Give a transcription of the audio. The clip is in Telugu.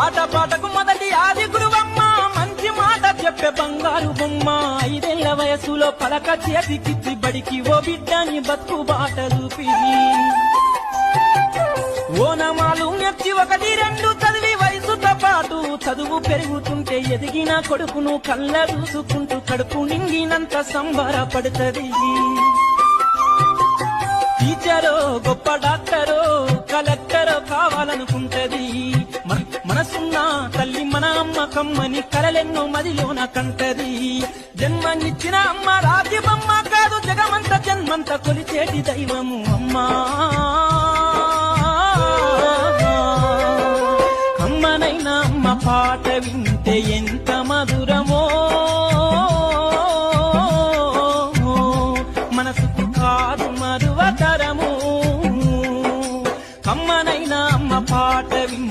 ఆట పాటకు మొదటి ఆది గురువమ్మ మంచి మాట చెప్పే బంగారు బొమ్మ 5 ఏళ్ల వయసులో పలక చేతికిచ్చి బడికి ఓ బిడ్డని బతుకు బాట చూపి ఓనమాలు నెచ్చి 1, 2 చదివి వయసుతో పాటు చదువు పెరుగుతుంటే ఎదిగిన కొడుకును కళ్ళ చూసుకుంటూ కడుపు నిండినంత సంబరపడుతుంది. టీచరో గొప్ప డాక్టరో కలెక్టరో కావాలనుకుంటది. మనసున్న తల్లి మన అమ్మ కమ్మని కలలెన్నో మదిలోన కంటది. జన్మనిచ్చిన అమ్మ రాజ్యమమ్మ కాదు జగమంత జన్మంత కొలిచేటి దైవము అమ్మా. అమ్మనైనా అమ్మ పాట వింటే ఎంత మధురమో మనసుకు కాదు మరువతరము. అమ్మనైనా అమ్మ పాట వింటే